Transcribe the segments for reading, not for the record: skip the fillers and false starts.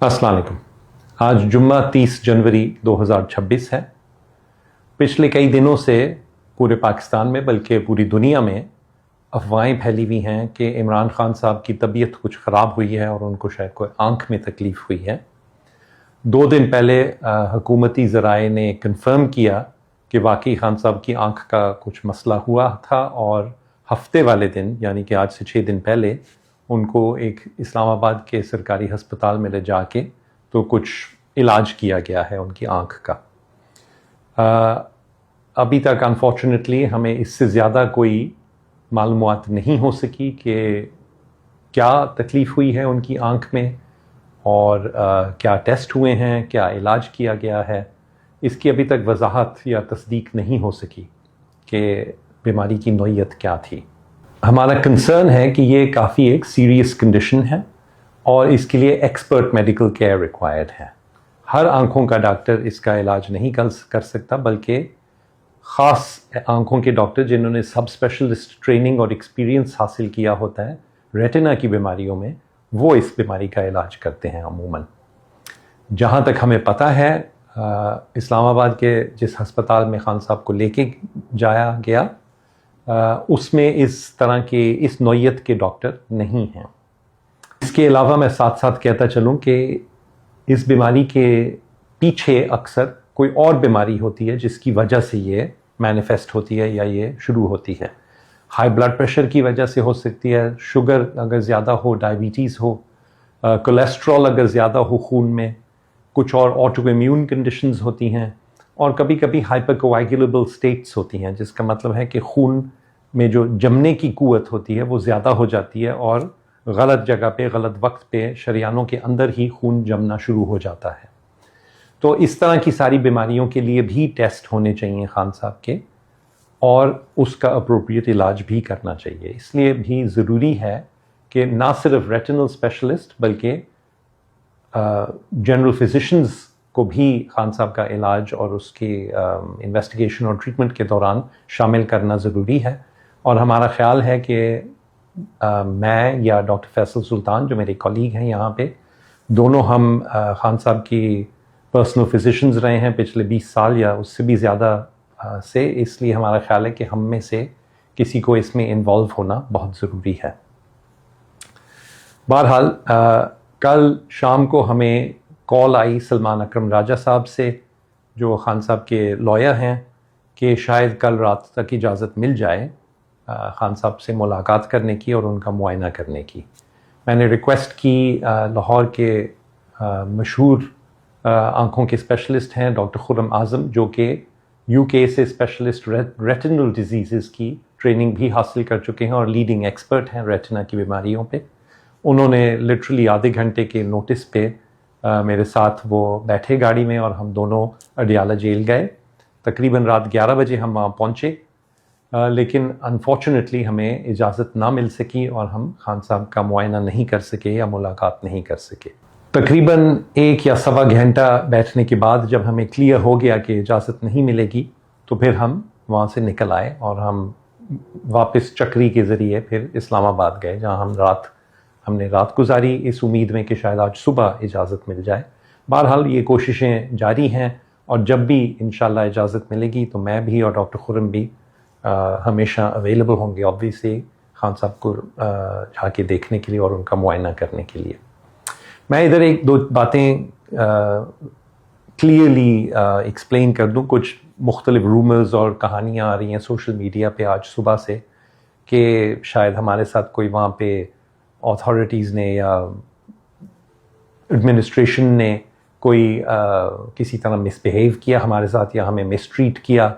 अस्सलाम वालेकुम। आज जुम्मा 30 जनवरी 2026 है। पिछले कई दिनों से पूरे पाकिस्तान में बल्कि पूरी दुनिया में अफवाहें फैली हुई हैं कि इमरान खान साहब की तबीयत कुछ ख़राब हुई है और उनको शायद कोई आँख में तकलीफ़ हुई है। 2 दिन पहले हुकूमती ज़राए ने कंफर्म किया कि वाकई खान साहब की आँख का कुछ मसला हुआ था और हफ्ते वाले दिन यानी कि आज से 6 दिन पहले उनको एक इस्लामाबाद के सरकारी हस्पताल में ले जाके तो कुछ इलाज किया गया है उनकी आँख का। अभी तक अनफॉर्चुनेटली हमें इससे ज़्यादा कोई मालूमात नहीं हो सकी कि क्या तकलीफ़ हुई है उनकी आँख में और क्या टेस्ट हुए हैं, क्या इलाज किया गया है। इसकी अभी तक वजाहत या तस्दीक नहीं हो सकी कि बीमारी की नौइयत क्या थी। हमारा कंसर्न है कि ये काफ़ी एक सीरियस कंडीशन है और इसके लिए एक्सपर्ट मेडिकल केयर रिक्वायर्ड है। हर आँखों का डॉक्टर इसका इलाज नहीं कर सकता, बल्कि ख़ास आँखों के डॉक्टर जिन्होंने सब स्पेशलिस्ट ट्रेनिंग और एक्सपीरियंस हासिल किया होता है रेटिना की बीमारियों में, वो इस बीमारी का इलाज करते हैं अमूमन। जहाँ तक हमें पता है इस्लामाबाद के जिस हस्पताल में खान साहब को लेके जाया गया उसमें इस तरह के इस नौइयत के डॉक्टर नहीं हैं। इसके अलावा मैं साथ साथ कहता चलूँ कि इस बीमारी के पीछे अक्सर कोई और बीमारी होती है जिसकी वजह से ये मैनिफेस्ट होती है या ये शुरू होती है। हाई ब्लड प्रेशर की वजह से हो सकती है, शुगर अगर ज़्यादा हो, डायबिटीज़ हो, कोलेस्ट्रॉल अगर ज़्यादा हो खून में, कुछ और ऑटो इम्यून कंडीशंस होती हैं और कभी कभी हाइपरकोआगुलेबल स्टेट्स होती हैं, जिसका मतलब है कि खून में जो जमने की कुव्वत होती है वो ज़्यादा हो जाती है और गलत जगह पे गलत वक्त पे शरियानों के अंदर ही खून जमना शुरू हो जाता है। तो इस तरह की सारी बीमारियों के लिए भी टेस्ट होने चाहिए खान साहब के और उसका अप्रोप्रिएट इलाज भी करना चाहिए। इसलिए भी ज़रूरी है कि ना सिर्फ रेटिनल स्पेशलिस्ट बल्कि जनरल फिजिशंस को भी खान साहब का इलाज और उसकी इन्वेस्टिगेशन और ट्रीटमेंट के दौरान शामिल करना ज़रूरी है। और हमारा ख़्याल है कि मैं या डॉक्टर फैसल सुल्तान जो मेरे कॉलीग हैं यहाँ पे, दोनों हम खान साहब की पर्सनल फिजिशंस रहे हैं पिछले 20 साल या उससे भी ज़्यादा से, इसलिए हमारा ख़्याल है कि हम में से किसी को इसमें इन्वॉल्व होना बहुत ज़रूरी है। बहरहाल कल शाम को हमें कॉल आई सलमान अकरम राजा साहब से, जो खान साहब के लॉयर हैं, कि शायद कल रात तक इजाज़त मिल जाए खान साहब से मुलाकात करने की और उनका मुआयना करने की। मैंने रिक्वेस्ट की लाहौर के मशहूर आँखों के स्पेशलिस्ट हैं डॉक्टर खुर्रम आज़म, जो कि यूके से स्पेशलिस्ट रेटिनल डिजीज़ की ट्रेनिंग भी हासिल कर चुके हैं और लीडिंग एक्सपर्ट हैं रेटिना की बीमारियों पे। उन्होंने लिटरली आधे घंटे के नोटिस पे मेरे साथ वो बैठे गाड़ी में और हम दोनों अडियाला जेल गए। तकरीबन रात 11 बजे हम वहाँ पहुँचे, लेकिन अनफॉर्चुनेटली हमें इजाज़त ना मिल सकी और हम खान साहब का मुआयना नहीं कर सके या मुलाकात नहीं कर सके। तकरीबन 1 या सवा घंटा बैठने के बाद जब हमें क्लियर हो गया कि इजाज़त नहीं मिलेगी, तो फिर हम वहाँ से निकल आए और हम वापस चक्री के ज़रिए फिर इस्लामाबाद गए, जहाँ हमने रात गुजारी इस उम्मीद में कि शायद आज सुबह इजाज़त मिल जाए। बहरहाल ये कोशिशें जारी हैं और जब भी इंशाल्लाह इजाज़त मिलेगी तो मैं भी और डॉक्टर खुर्रम भी हमेशा अवेलेबल होंगे ऑब्वियसली खान साहब को जाके देखने के लिए और उनका मुआयना करने के लिए। मैं इधर 1-2 बातें क्लियरली एक्सप्लेन कर दूं। कुछ मुख्तलिफ रूमर्स और कहानियाँ आ रही हैं सोशल मीडिया पे आज सुबह से कि शायद हमारे साथ कोई वहाँ पे अथॉरिटीज़ ने या एडमिनिस्ट्रेशन ने कोई किसी तरह मिसबिहेव किया हमारे साथ या हमें मिसट्रीट किया,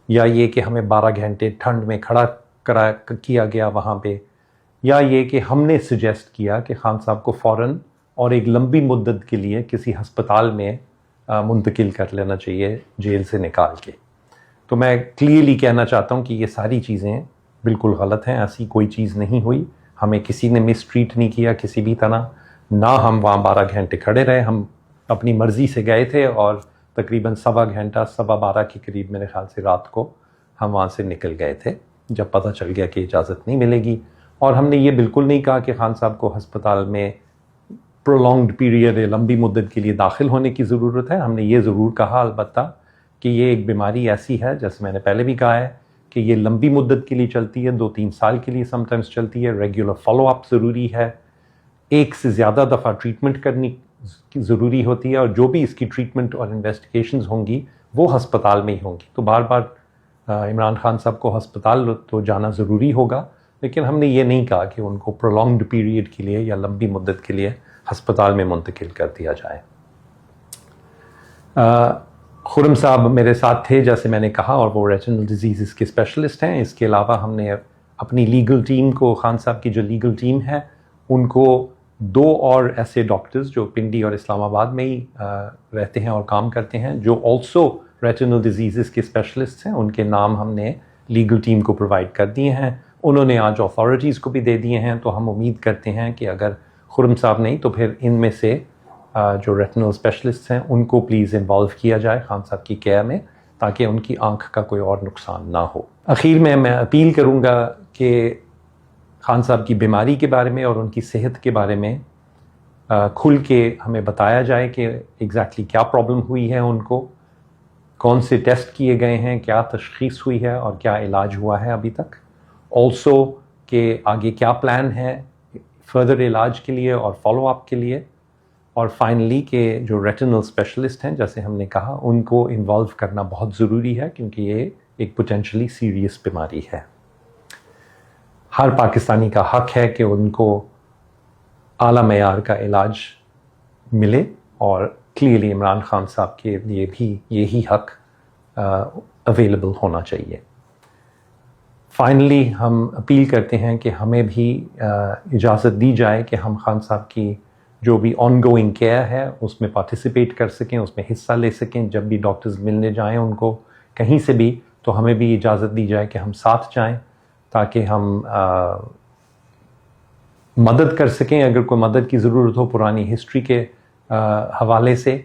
या ये कि हमें 12 घंटे ठंड में खड़ा किया गया वहाँ पे, या ये कि हमने सजेस्ट किया कि खान साहब को फ़ौरन और एक लंबी मुद्दत के लिए किसी हस्पताल में मुंतकिल कर लेना चाहिए जेल से निकाल के। तो मैं क्लियरली कहना चाहता हूँ कि ये सारी चीज़ें बिल्कुल गलत हैं। ऐसी कोई चीज़ नहीं हुई, हमें किसी ने मिसट्रीट नहीं किया किसी भी तरह, ना हम वहाँ 12 घंटे खड़े रहे। हम अपनी मर्ज़ी से गए थे और तकरीबन सवा घंटा 12:15 के करीब मेरे ख्याल से रात को हम वहाँ से निकल गए थे जब पता चल गया कि इजाज़त नहीं मिलेगी। और हमने ये बिल्कुल नहीं कहा कि खान साहब को हस्पताल में پرولونگڈ پیریڈ ہے، لمبی مدت کے لیے داخل ہونے کی ضرورت ہے. ہم نے یہ ضرور کہا البتہ کہ یہ ایک بیماری ایسی ہے، جیسے میں نے پہلے بھی کہا ہے، کہ یہ لمبی مدت کے لیے چلتی ہے، 2-3 سال کے لیے سم ٹائمز چلتی ہے. ریگولر فالو اپ ضروری ہے، ایک سے زیادہ دفعہ ٹریٹمنٹ کرنی ضروری ہوتی ہے، اور جو بھی اس کی ٹریٹمنٹ اور انویسٹیگیشنز ہوں گی وہ ہسپتال میں ہی ہوں گی. تو بار بار عمران خان صاحب کو ہسپتال تو جانا ضروری ہوگا، لیکن ہم نے یہ نہیں کہا کہ ان کو پرولونگڈ پیریڈ کے لیے یا لمبی مدت کے لیے ہسپتال میں منتقل کر دیا جائے. خرم صاحب میرے ساتھ تھے جیسے میں نے کہا، اور وہ ریٹنل ڈیزیزز کے اسپیشلسٹ ہیں. اس کے علاوہ ہم نے اپنی لیگل ٹیم کو، خان صاحب کی جو لیگل ٹیم ہے ان کو 2 اور ایسے ڈاکٹرز جو پنڈی اور اسلام آباد میں ہی رہتے ہیں اور کام کرتے ہیں، جو آلسو ریٹنل ڈیزیزز کے اسپیشلسٹ ہیں، ان کے نام ہم نے لیگل ٹیم کو پرووائڈ کر دیے ہیں. انہوں نے آج اتھارٹیز کو بھی دے دیے ہیں. تو ہم امید کرتے ہیں کہ اگر خرم صاحب نہیں تو پھر ان میں سے جو ریٹنل اسپیشلسٹ ہیں ان کو پلیز انوالو کیا جائے خان صاحب کی کیئر میں، تاکہ ان کی آنکھ کا کوئی اور نقصان نہ ہو. اخیر میں اپیل کروں گا کہ خان صاحب کی بیماری کے بارے میں اور ان کی صحت کے بارے میں کھل کے ہمیں بتایا جائے کہ ایگزیکٹلی کیا پرابلم ہوئی ہے ان کو، کون سے ٹیسٹ کیے گئے ہیں، کیا تشخیص ہوئی ہے اور کیا علاج ہوا ہے ابھی تک. آلسو کہ آگے کیا پلان ہے فردر علاج کے لیے اور فالو اپ کے لیے. اور فائنلی کہ جو ریٹنل اسپیشلسٹ ہیں جیسے ہم نے کہا ان کو انوالو کرنا بہت ضروری ہے، کیونکہ یہ ایک پوٹینشلی سیریس بیماری ہے. ہر پاکستانی کا حق ہے کہ ان کو اعلیٰ معیار کا علاج ملے، اور کلیئرلی عمران خان صاحب کے لیے بھی یہی حق اویلیبل ہونا چاہیے. فائنلی ہم اپیل کرتے ہیں کہ ہمیں بھی اجازت دی جائے کہ ہم خان صاحب کی جو بھی آن گوئنگ کیئر ہے اس میں پارٹیسپیٹ کر سکیں، اس میں حصہ لے سکیں. جب بھی ڈاکٹرز ملنے جائیں ان کو کہیں سے بھی، تو ہمیں بھی اجازت دی جائے کہ ہم ساتھ جائیں، تاکہ ہم مدد کر سکیں اگر کوئی مدد کی ضرورت ہو پرانی ہسٹری کے حوالے سے.